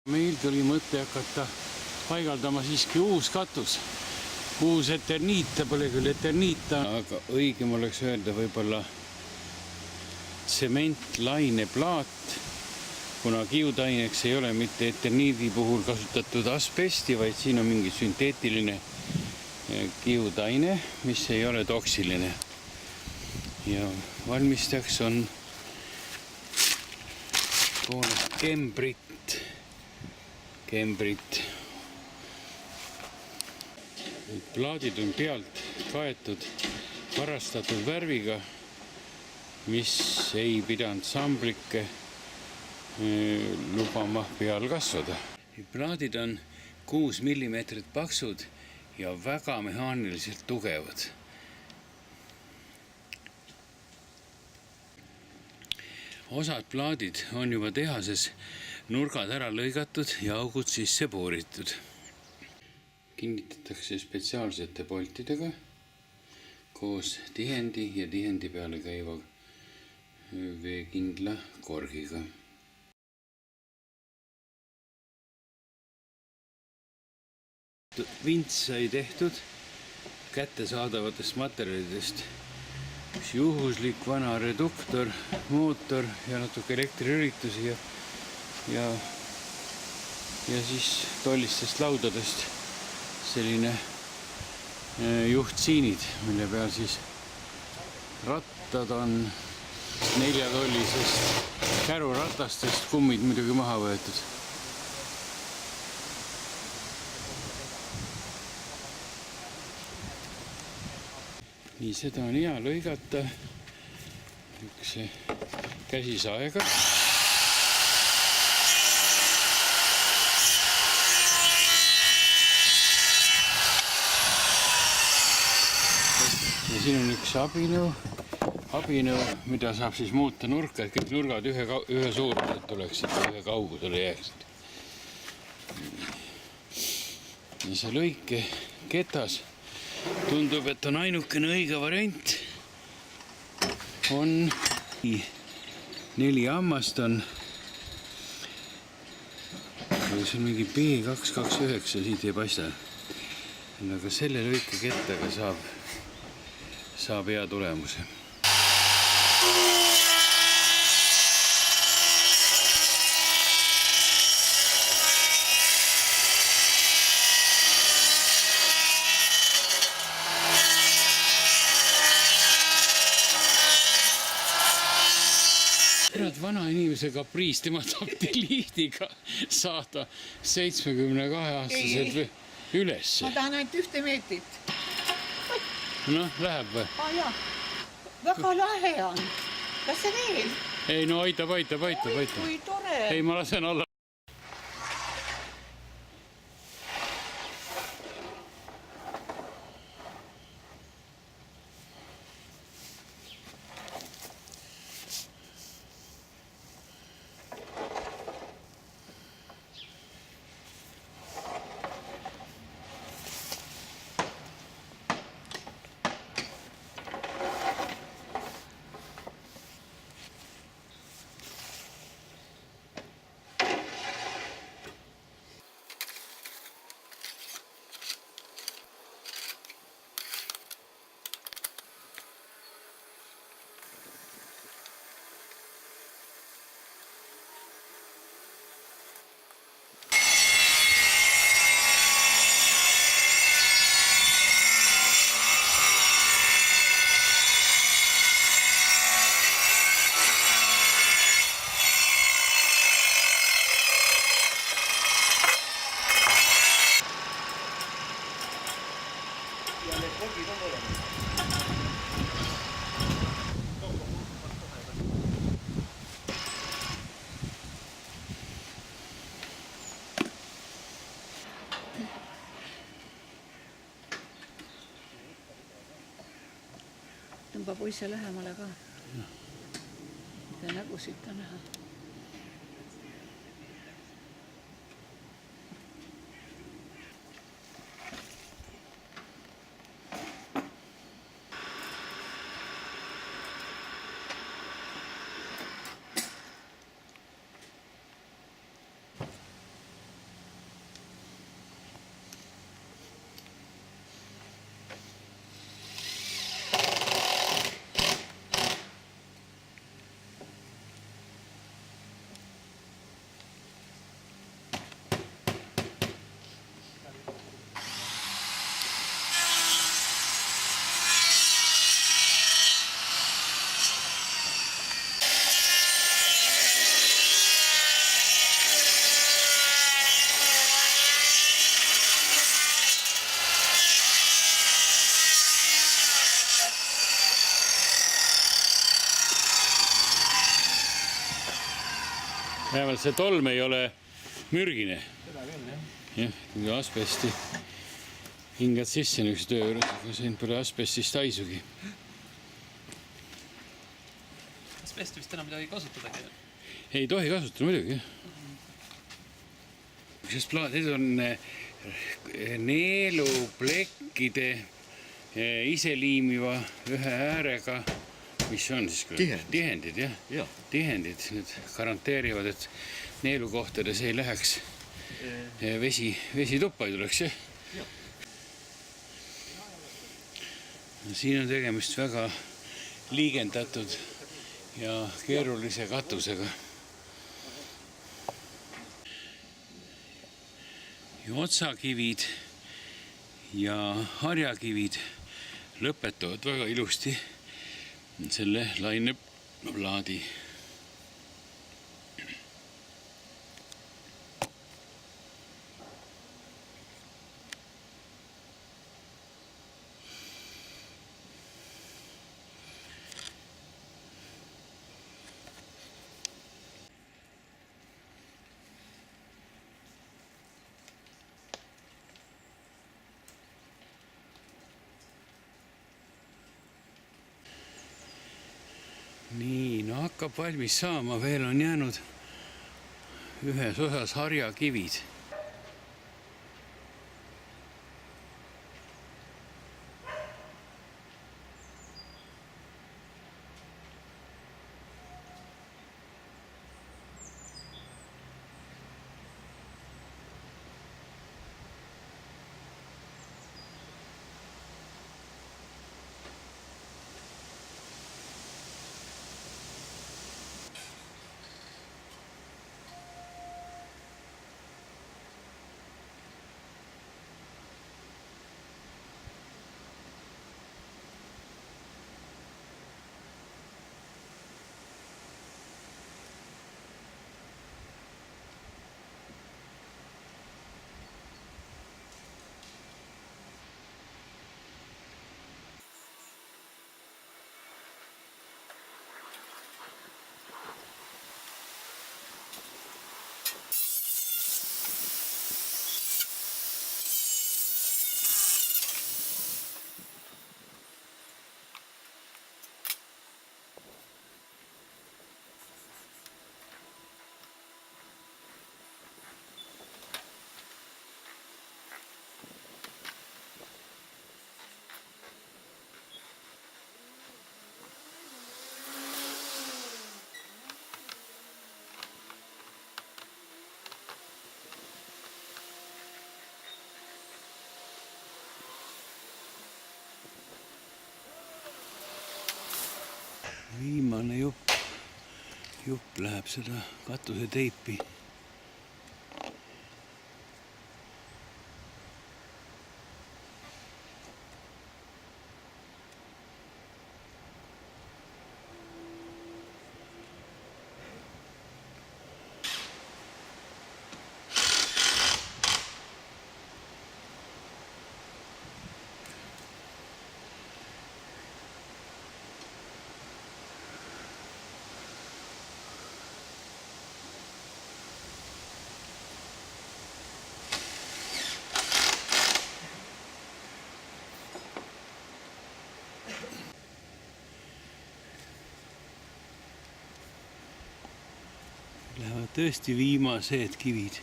Meil tuli mõte hakata paigaldama siiski uus katus, uus eterniit, pole küll eterniit, aga õigem oleks öelda võib-olla tsementlaineplaat, kuna kiudaineks ei ole mitte eterniidi puhul kasutatud asbesti, vaid siin on mingi sünteetiline kiudaine, mis ei ole toksiline. Ja valmistajaks on Kembrit. Plaadid on pealt kaetud varastatud värviga, mis ei pidanud samblikke lubama peal kasvada. Plaadid on 6 mm paksud ja väga mehaaniliselt tugevad. Osad plaadid on juba tehases nurgad ära lõigatud ja augud sisse puuritud. Kinnitatakse spetsiaalsete poltidega koos tihendi ja tihendi peale käiva veekindla korgiga. Vints sai tehtud kättesaadavatest materjalidest. Üks juhuslik vana reduktor, mootor ja natuke elektrilülitusi ja siis tollistest laudadest selline juhtsiinid, mille peal siis rattad on 4-tollisest käruratastest, kummid muidugi maha võetud. Nii, seda on hea lõigata üks käsisaega. Ja siin on üks abinõu, mida saab siis muuta nurka, et kõik nurgad ühe suurused tuleksid, ühe kaugusele jääksid. Ja see lõike ketas tundub, et on ainukene õige variant. On 4 hammast on. See on mingi B229, siit ei paista. Aga selle lõike kettaga saab hea tulemuse. Vana inimese kapriis, tema tahti lihtiga saada 72-aastaselt üles. Ma tahan ainult 1 meetrit. Noh, läheb või? Jah, väga lahe on. Kas see veel? Ei, no aitab. Kui tore. Ei, ma lasen alla. Tõmba poisse lähemale ka. Mida nägusid ta näha. vähemalt see tolm ei ole mürgine. Seda küll, jah. Jah, kui asbesti hingad sisse niisuguse töö juures, aga siin pole asbestist haisugi. Asbesti vist enam midagi kasutadagi. Ei tohi kasutada muidugi. Sest need on neeluplekkide iseliimiva ühe äärega, mis on siis tihendid, jah. Tihendid, need garanteerivad, et neelukohtades ei läheks vesi tuppa ei tuleks, jah. Siin on tegemist väga liigendatud ja keerulise katusega. Ja otsakivid ja harjakivid lõpetavad väga ilusti selle laineplaadi. Nii, no hakkab valmis saama, veel on jäänud ühes osas harjakivid. Viimane jupp läheb seda katuseteipi. Lähevad tõesti viimased kivid.